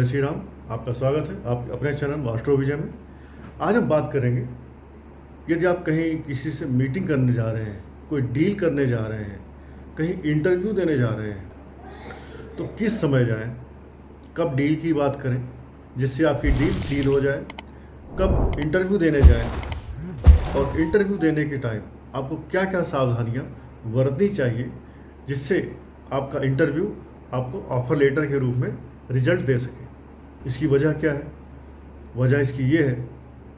जय श्री राम। आपका स्वागत है आप अपने चैनल वास्ट्रो विजय में। आज हम बात करेंगे, यदि आप कहीं किसी से मीटिंग करने जा रहे हैं, कोई डील करने जा रहे हैं, कहीं इंटरव्यू देने जा रहे हैं, तो किस समय जाएं, कब डील की बात करें जिससे आपकी डील सील हो जाए, कब इंटरव्यू देने जाएं, और इंटरव्यू देने के टाइम आपको क्या क्या सावधानियां बरतनी चाहिए जिससे आपका इंटरव्यू आपको ऑफर लेटर के रूप में रिजल्ट दे सके। इसकी वजह क्या है? वजह इसकी ये है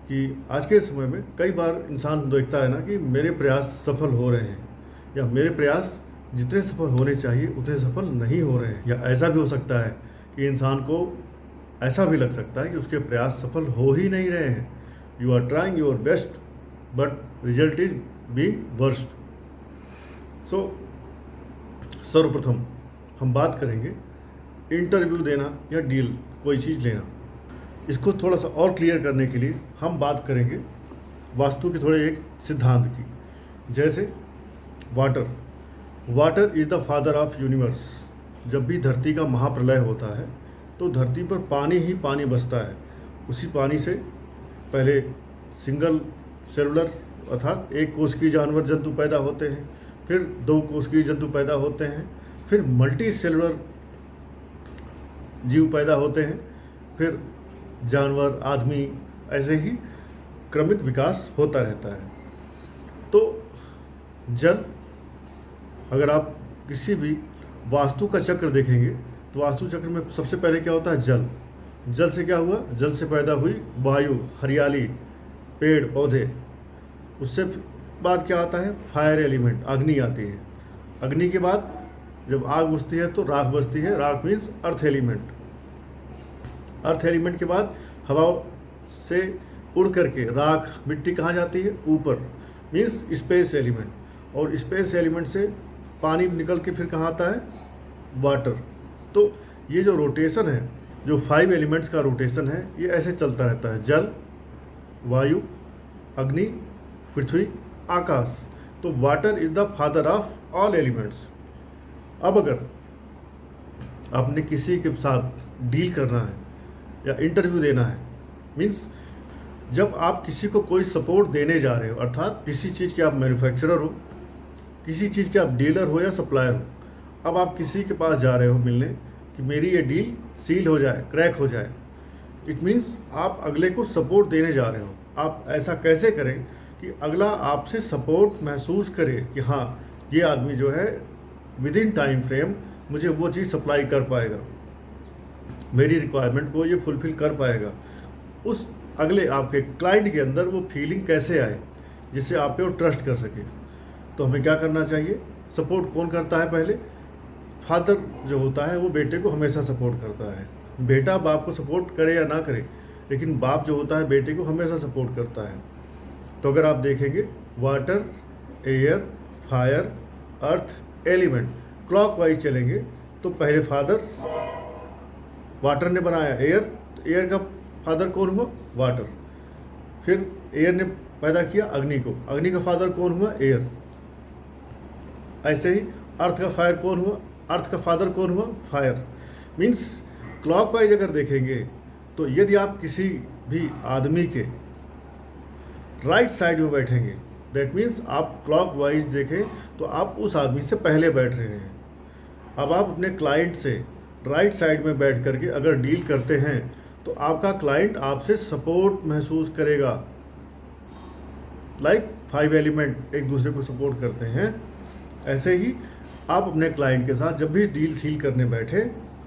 कि आज के समय में कई बार इंसान देखता है ना कि मेरे प्रयास सफल हो रहे हैं, या मेरे प्रयास जितने सफल होने चाहिए उतने सफल नहीं हो रहे हैं। या ऐसा भी हो सकता है कि इंसान को ऐसा भी लग सकता है कि उसके प्रयास सफल हो ही नहीं रहे हैं। You are trying your best but result is being worst. So सर्वप्रथम हम बात करेंगे इंटरव्यू देना या डील कोई चीज़ लेना। इसको थोड़ा सा और क्लियर करने के लिए हम बात करेंगे वास्तु के थोड़े एक सिद्धांत की। जैसे water is the father of universe. जब भी धरती का महाप्रलय होता है तो धरती पर पानी ही पानी बसता है। उसी पानी से पहले सिंगल सेलुलर अर्थात एक कोश की जानवर जंतु पैदा होते हैं, फिर 2 कोश की जंतु पैदा होते हैं, फिर मल्टी सेलुलर जीव पैदा होते हैं, फिर जानवर, आदमी, ऐसे ही क्रमिक विकास होता रहता है। तो जल, अगर आप किसी भी वास्तु का चक्र देखेंगे तो वास्तु चक्र में सबसे पहले क्या होता है? जल से क्या हुआ? जल से पैदा हुई वायु, हरियाली, पेड़ पौधे। उससे बाद क्या आता है? फायर एलिमेंट, अग्नि आती है। अग्नि के बाद जब आग बुझती है तो राख बचती है। राख means earth element. Earth element के बाद हवा से उड़ करके राख, मिट्टी कहाँ जाती है? ऊपर, मीन्स स्पेस एलिमेंट। और स्पेस एलिमेंट से पानी निकल के फिर कहाँ आता है? वाटर। तो ये जो रोटेशन है, जो 5 एलिमेंट्स का रोटेशन है, ये ऐसे चलता रहता है। जल, वायु, अग्नि, पृथ्वी, आकाश। तो water is the father of all elements. अब अगर आपने किसी के साथ डील करना है या इंटरव्यू देना है, मीन्स जब आप किसी को कोई सपोर्ट देने जा रहे हो, अर्थात किसी चीज़ के आप मैन्युफैक्चरर हो, किसी चीज़ के आप डीलर हो या सप्लायर हो, अब आप किसी के पास जा रहे हो मिलने कि मेरी ये डील सील हो जाए, क्रैक हो जाए। इट मीन्स आप अगले को सपोर्ट देने जा रहे हो। आप ऐसा कैसे करें कि अगला आपसे सपोर्ट महसूस करे कि हाँ, ये आदमी जो है विद इन टाइम फ्रेम मुझे वो चीज़ सप्लाई कर पाएगा, मेरी रिक्वायरमेंट को ये फुलफ़िल कर पाएगा। उस अगले आपके क्लाइंट के अंदर वो फीलिंग कैसे आए जिससे आप पे वो ट्रस्ट कर सके। तो हमें क्या करना चाहिए? सपोर्ट कौन करता है? पहले फादर जो होता है वो बेटे को हमेशा सपोर्ट करता है। बेटा बाप को सपोर्ट करे या ना करे, लेकिन बाप जो होता है बेटे को हमेशा सपोर्ट करता है। तो अगर आप देखेंगे water, air, fire, earth element clockwise चलेंगे तो पहले फादर वाटर ने बनाया एयर, तो एयर का फादर कौन हुआ? वाटर। फिर एयर ने पैदा किया अग्नि को, अग्नि का फादर कौन हुआ? एयर। ऐसे ही अर्थ का फायर कौन हुआ? अर्थ का फादर कौन हुआ? फायर। मीन्स क्लॉकवाइज अगर देखेंगे तो यदि आप किसी भी आदमी के राइट साइड में बैठेंगे, दैट मीन्स आप क्लॉकवाइज देखें तो आप उस आदमी से पहले बैठ रहे हैं। अब आप अपने क्लाइंट से राइट साइड में बैठ करके अगर डील करते हैं तो आपका क्लाइंट आपसे सपोर्ट महसूस करेगा। लाइक 5 एलिमेंट एक दूसरे को सपोर्ट करते हैं, ऐसे ही आप अपने क्लाइंट के साथ जब भी डील सील करने बैठे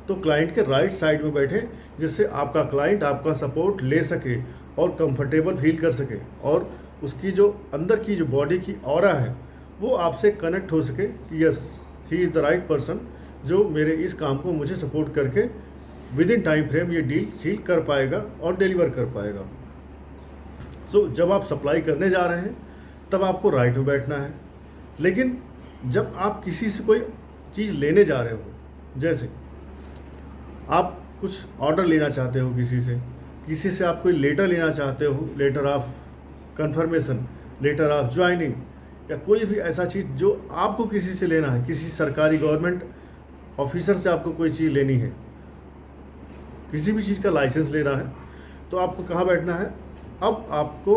तो क्लाइंट के राइट साइड में बैठे, जिससे आपका क्लाइंट आपका सपोर्ट ले सके और कंफर्टेबल फील कर सके, और उसकी जो अंदर की जो बॉडी की ऑरा है वो आपसे कनेक्ट हो सके कि yes, he is the right person जो मेरे इस काम को मुझे सपोर्ट करके विद इन टाइम फ्रेम ये डील सील कर पाएगा और डिलीवर कर पाएगा। सो जब आप सप्लाई करने जा रहे हैं तब आपको राइट में बैठना है। लेकिन जब आप किसी से कोई चीज़ लेने जा रहे हो, जैसे आप कुछ ऑर्डर लेना चाहते हो किसी से आप कोई लेटर लेना चाहते हो, letter of confirmation, letter of joining, या कोई भी ऐसा चीज़ जो आपको किसी से लेना है, किसी सरकारी गवर्नमेंट ऑफिसर से आपको कोई चीज़ लेनी है, किसी भी चीज़ का लाइसेंस लेना है तो आपको कहाँ बैठना है, अब आपको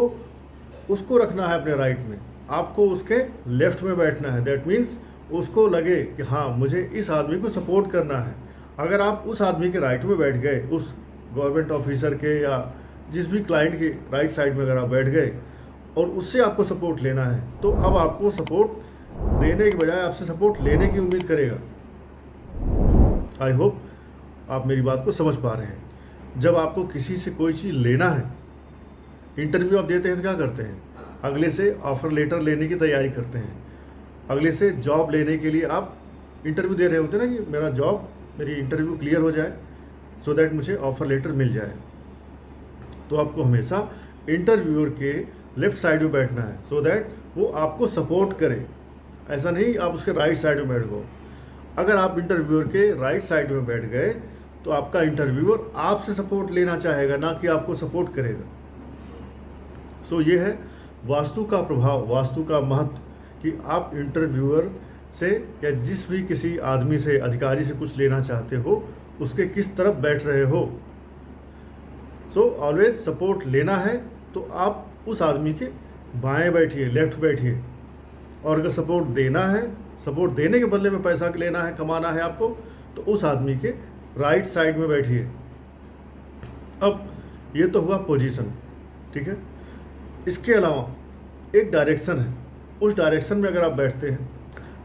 उसको रखना है अपने राइट में, आपको उसके लेफ्ट में बैठना है। दैट मीन्स उसको लगे कि हाँ मुझे इस आदमी को सपोर्ट करना है। अगर आप उस आदमी के राइट में बैठ गए, उस गवर्नमेंट ऑफिसर के या जिस भी क्लाइंट के राइट साइड में अगर आप बैठ गए और उससे आपको सपोर्ट लेना है, तो अब आपको सपोर्ट देने के बजाय आपसे सपोर्ट लेने की उम्मीद करेगा। आई होप आप मेरी बात को समझ पा रहे हैं। जब आपको किसी से कोई चीज़ लेना है, इंटरव्यू आप देते हैं तो क्या करते हैं, अगले से ऑफ़र लेटर लेने की तैयारी करते हैं, अगले से जॉब लेने के लिए आप इंटरव्यू दे रहे होते हैं ना कि मेरी इंटरव्यू क्लियर हो जाए सो दैट मुझे ऑफ़र लेटर मिल जाए। तो आपको हमेशा इंटरव्यूअर के लेफ़्ट साइड में बैठना है सो दैट वो आपको सपोर्ट करे। ऐसा नहीं आप उसके राइट साइड में बैठ गो। अगर आप इंटरव्यूअर के राइट साइड में बैठ गए तो आपका इंटरव्यूअर आपसे सपोर्ट लेना चाहेगा, ना कि आपको सपोर्ट करेगा। सो ये है वास्तु का प्रभाव, वास्तु का महत्व, कि आप इंटरव्यूअर से या जिस भी किसी आदमी से, अधिकारी से कुछ लेना चाहते हो, उसके किस तरफ बैठ रहे हो। सो ऑलवेज सपोर्ट लेना है तो आप उस आदमी के बाएं बैठिए, लेफ्ट बैठिए। और अगर सपोर्ट देना है, सपोर्ट देने के बदले में पैसा लेना है, कमाना है आपको, तो उस आदमी के राइट साइड में बैठिए। अब ये तो हुआ पोजीशन, ठीक है। इसके अलावा एक डायरेक्शन है, उस डायरेक्शन में अगर आप बैठते हैं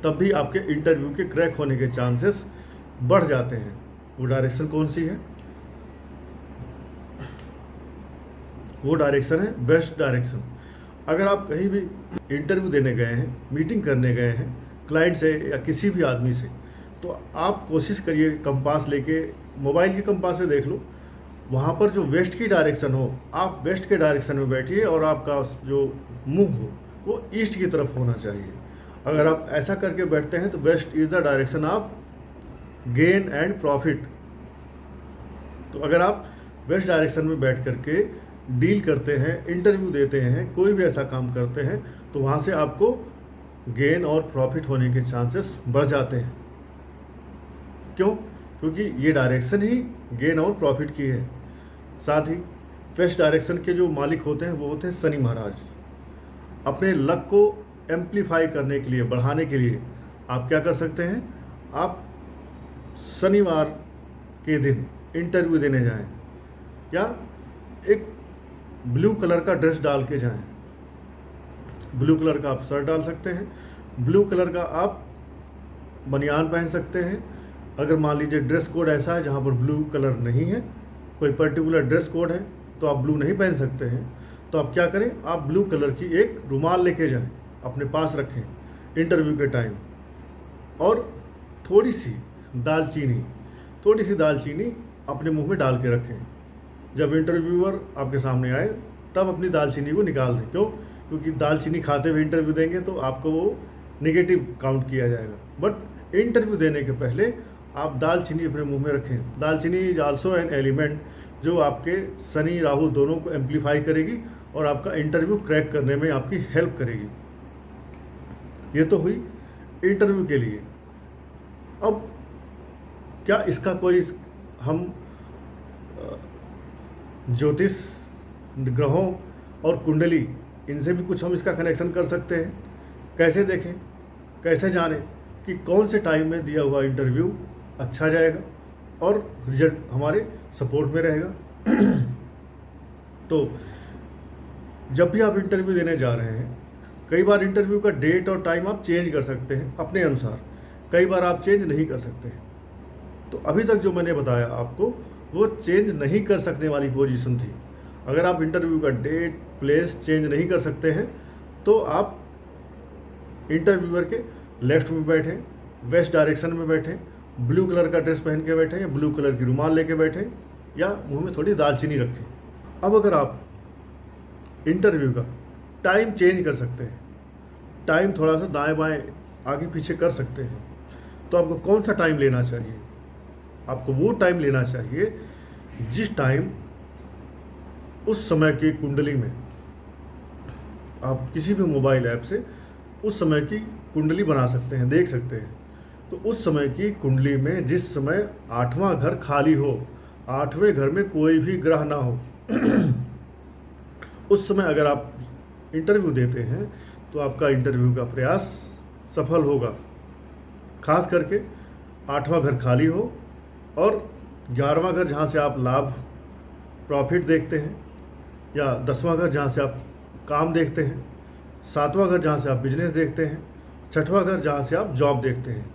तब भी आपके इंटरव्यू के क्रैक होने के चांसेस बढ़ जाते हैं। वो डायरेक्शन कौन सी है? वो डायरेक्शन है वेस्ट डायरेक्शन। अगर आप कहीं भी इंटरव्यू देने गए हैं, मीटिंग करने गए हैं क्लाइंट से या किसी भी आदमी से, तो आप कोशिश करिए कंपास लेके, मोबाइल के कंपास से देख लो, वहाँ पर जो वेस्ट की डायरेक्शन हो, आप वेस्ट के डायरेक्शन में बैठिए और आपका जो मुंह हो वो ईस्ट की तरफ होना चाहिए। अगर आप ऐसा करके बैठते हैं तो west is the direction of gain and profit. तो अगर आप वेस्ट डायरेक्शन में बैठ करके डील करते हैं, इंटरव्यू देते हैं, कोई भी ऐसा काम करते हैं, तो वहाँ से आपको गेन और प्रॉफिट होने के चांसेस बढ़ जाते हैं। क्यों? क्योंकि ये डायरेक्शन ही गेन और प्रॉफिट की है। साथ ही वेस्ट डायरेक्शन के जो मालिक होते हैं वो होते हैं शनि महाराज। अपने लक को एम्पलीफाई करने के लिए, बढ़ाने के लिए आप क्या कर सकते हैं, आप शनिवार के दिन इंटरव्यू देने जाएं या एक ब्लू कलर का ड्रेस डाल के जाएं। ब्लू कलर का आप शर्ट डाल सकते हैं, ब्लू कलर का आप बनियान पहन सकते हैं। अगर मान लीजिए ड्रेस कोड ऐसा है जहाँ पर ब्लू कलर नहीं है, कोई पर्टिकुलर ड्रेस कोड है तो आप ब्लू नहीं पहन सकते हैं, तो आप क्या करें, आप ब्लू कलर की एक रुमाल लेके जाएं, अपने पास रखें इंटरव्यू के टाइम, और थोड़ी सी दालचीनी अपने मुंह में डाल के रखें। जब इंटरव्यूअर आपके सामने आए तब अपनी दालचीनी को निकाल दें। क्यों? क्योंकि दालचीनी खाते हुए इंटरव्यू देंगे तो आपको वो नेगेटिव काउंट किया जाएगा। बट इंटरव्यू देने के पहले आप दालचीनी अपने मुंह में रखें। दालचीनी इज आल्सो एन एलिमेंट जो आपके शनि राहु दोनों को एम्पलीफाई करेगी और आपका इंटरव्यू क्रैक करने में आपकी हेल्प करेगी। ये तो हुई इंटरव्यू के लिए। अब क्या इसका कोई हम ज्योतिष, ग्रहों और कुंडली, इनसे भी कुछ हम इसका कनेक्शन कर सकते हैं? कैसे देखें, कैसे जानें कि कौन से टाइम में दिया हुआ इंटरव्यू अच्छा जाएगा और रिजल्ट हमारे सपोर्ट में रहेगा? तो जब भी आप इंटरव्यू देने जा रहे हैं, कई बार इंटरव्यू का डेट और टाइम आप चेंज कर सकते हैं अपने अनुसार, कई बार आप चेंज नहीं कर सकते हैं। तो अभी तक जो मैंने बताया आपको वो चेंज नहीं कर सकने वाली पोजीशन थी। अगर आप इंटरव्यू का डेट, प्लेस चेंज नहीं कर सकते हैं तो आप इंटरव्यूअर के लेफ्ट में बैठें, वेस्ट डायरेक्शन में बैठें, ब्लू कलर का ड्रेस पहन के बैठें या ब्लू कलर की रुमाल लेके बैठें या मुंह में थोड़ी दालचीनी रखें। अब अगर आप इंटरव्यू का टाइम चेंज कर सकते हैं, टाइम थोड़ा सा दाएं बाएं आगे पीछे कर सकते हैं, तो आपको कौन सा टाइम लेना चाहिए? आपको वो टाइम लेना चाहिए जिस टाइम उस समय की कुंडली में, आप किसी भी मोबाइल ऐप से उस समय की कुंडली बना सकते हैं, देख सकते हैं। तो उस समय की कुंडली में जिस समय 8वां घर खाली हो, 8वें घर में कोई भी ग्रह ना हो उस समय अगर आप इंटरव्यू देते हैं तो आपका इंटरव्यू का प्रयास सफल होगा। खास करके 8वां घर खाली हो और 11वां घर जहाँ से आप लाभ प्रॉफिट देखते हैं, या 10वां घर जहाँ से आप काम देखते हैं, 7वां घर जहाँ से आप बिजनेस देखते हैं, 6वां घर जहाँ से आप जॉब देखते हैं।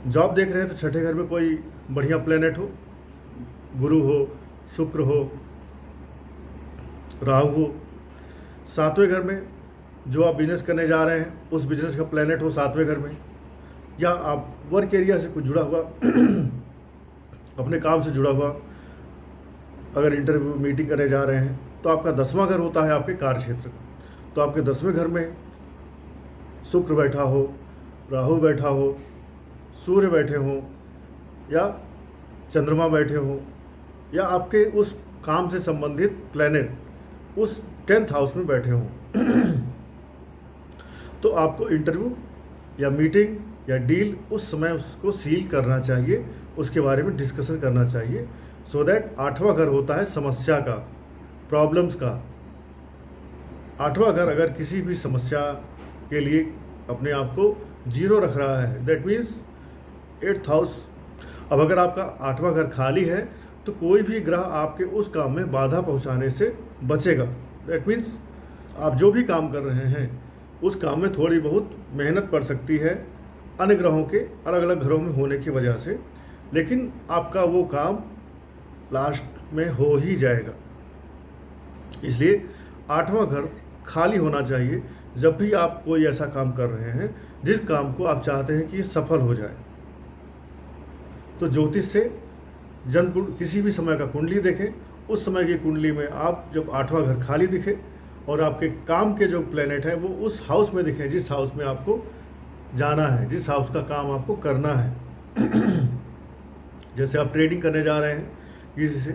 जॉब देख रहे हैं तो 6ठे घर में कोई बढ़िया प्लेनेट हो, गुरु हो, शुक्र हो, राहु हो। 7वें घर में जो आप बिजनेस करने जा रहे हैं उस बिजनेस का प्लेनेट हो 7वें घर में, या आप वर्क एरिया से कुछ जुड़ा हुआ अपने काम से जुड़ा हुआ अगर इंटरव्यू मीटिंग करने जा रहे हैं तो आपका 10वां घर होता है आपके कार्य क्षेत्र का। तो आपके 10वें घर में शुक्र बैठा हो, राहु बैठा हो, सूर्य बैठे हों, या चंद्रमा बैठे हों, या आपके उस काम से संबंधित प्लैनेट उस 10th हाउस में बैठे हों तो आपको इंटरव्यू या मीटिंग या डील उस समय उसको सील करना चाहिए, उसके बारे में डिस्कशन करना चाहिए, सो दैट 8वां घर होता है समस्या का, प्रॉब्लम्स का। 8वां घर अगर किसी भी समस्या के लिए अपने आप को 0 रख रहा है, दैट मीन्स 8th हाउस। अब अगर आपका 8वां घर खाली है तो कोई भी ग्रह आपके उस काम में बाधा पहुंचाने से बचेगा। दैट मीन्स आप जो भी काम कर रहे हैं उस काम में थोड़ी बहुत मेहनत पड़ सकती है अन्य ग्रहों के अलग अलग घरों में होने की वजह से, लेकिन आपका वो काम लास्ट में हो ही जाएगा। इसलिए 8वां घर खाली होना चाहिए जब भी आप कोई ऐसा काम कर रहे हैं जिस काम को आप चाहते हैं कि ये सफल हो जाए। तो ज्योतिष से जन्म किसी भी समय का कुंडली देखें, उस समय की कुंडली में आप जब 8वां घर खाली दिखे और आपके काम के जो प्लेनेट है वो उस हाउस में दिखे जिस हाउस में आपको जाना है, जिस हाउस का काम आपको करना है। जैसे आप ट्रेडिंग करने जा रहे हैं किसी से,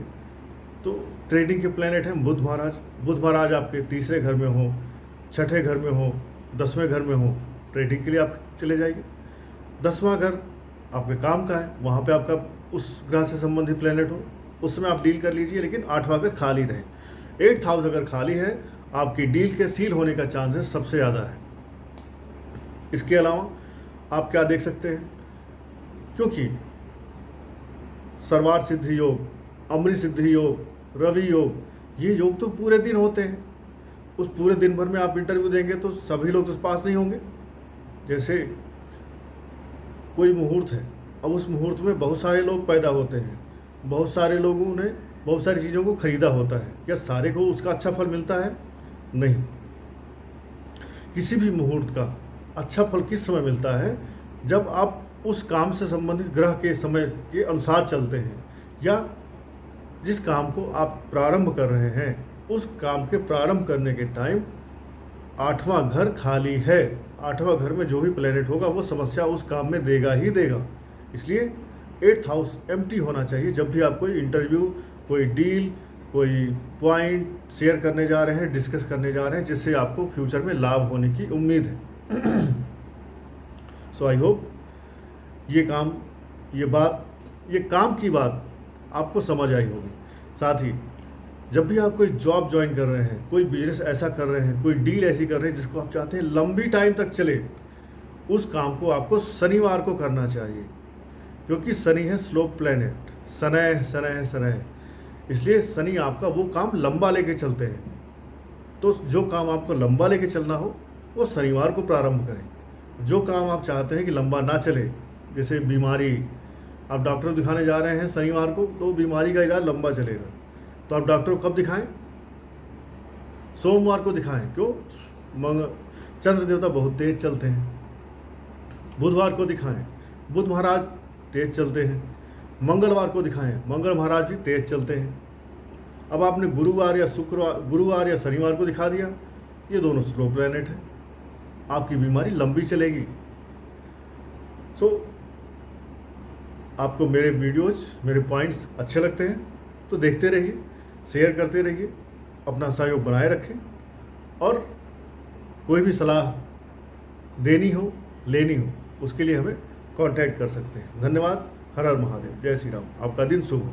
तो ट्रेडिंग के प्लेनेट हैं बुध महाराज। बुध महाराज आपके 3रे घर में हो, 6ठे घर में हो, 10वें घर में हो, ट्रेडिंग के लिए आप चले जाइए। 10वां घर आपके काम का है, वहाँ पे आपका उस ग्रह से संबंधित प्लेनेट हो, उस समय आप डील कर लीजिए, लेकिन 8वां घर खाली रहे। 8th हाउस अगर खाली है आपकी डील के सील होने का चांसेस सबसे ज़्यादा है। इसके अलावा आप क्या देख सकते हैं, क्योंकि सर्वार्थ सिद्धि योग, अमृत सिद्धि योग, रवि योग, ये योग तो पूरे दिन होते हैं। उस पूरे दिन भर में आप इंटरव्यू देंगे तो सभी लोग तो पास नहीं होंगे। जैसे कोई मुहूर्त है, अब उस मुहूर्त में बहुत सारे लोग पैदा होते हैं, बहुत सारे लोगों ने बहुत सारी चीज़ों को खरीदा होता है, क्या सारे को उसका अच्छा फल मिलता है? नहीं। किसी भी मुहूर्त का अच्छा फल किस समय मिलता है? जब आप उस काम से संबंधित ग्रह के समय के अनुसार चलते हैं, या जिस काम को आप प्रारंभ कर रहे हैं उस काम के प्रारंभ करने के टाइम 8वां घर खाली है। 8वां घर में जो भी प्लेनेट होगा वो समस्या उस काम में देगा ही देगा। इसलिए 8th हाउस एम्प्टी होना चाहिए जब भी आप कोई इंटरव्यू, कोई डील, कोई पॉइंट शेयर करने जा रहे हैं, डिस्कस करने जा रहे हैं, जिससे आपको फ्यूचर में लाभ होने की उम्मीद है। सो आई होप ये काम की बात आपको समझ आई होगी। साथ ही जब भी आप कोई जॉब ज्वाइन कर रहे हैं, कोई बिजनेस ऐसा कर रहे हैं, कोई डील ऐसी कर रहे हैं जिसको आप चाहते हैं लंबी टाइम तक चले, उस काम को आपको शनिवार को करना चाहिए, क्योंकि शनि है स्लो प्लैनेट, शनय शनय शनय। इसलिए शनि आपका वो काम लंबा लेके चलते हैं। तो जो काम आपको लंबा लेके चलना हो वो शनिवार को प्रारंभ करें। जो काम आप चाहते हैं कि लंबा ना चले, जैसे बीमारी, आप डॉक्टर को दिखाने जा रहे हैं शनिवार को, तो बीमारी का इलाज लंबा चलेगा, तो आप डॉक्टर को कब दिखाएं? सोमवार को दिखाएं। क्यों? चंद्र देवता बहुत तेज चलते हैं। बुधवार को दिखाएं, बुध महाराज तेज चलते हैं। मंगलवार को दिखाएं, मंगल महाराज भी तेज चलते हैं। अब आपने गुरुवार या शनिवार को दिखा दिया, ये दोनों स्लो प्लैनेट हैं, आपकी बीमारी लंबी चलेगी। सो आपको मेरे वीडियोज़, मेरे पॉइंट्स अच्छे लगते हैं तो देखते रहिए, शेयर करते रहिए, अपना सहयोग बनाए रखें, और कोई भी सलाह देनी हो, लेनी हो, उसके लिए हमें कांटेक्ट कर सकते हैं। धन्यवाद। हर हर महादेव। जय श्री राम। आपका दिन शुभ हो।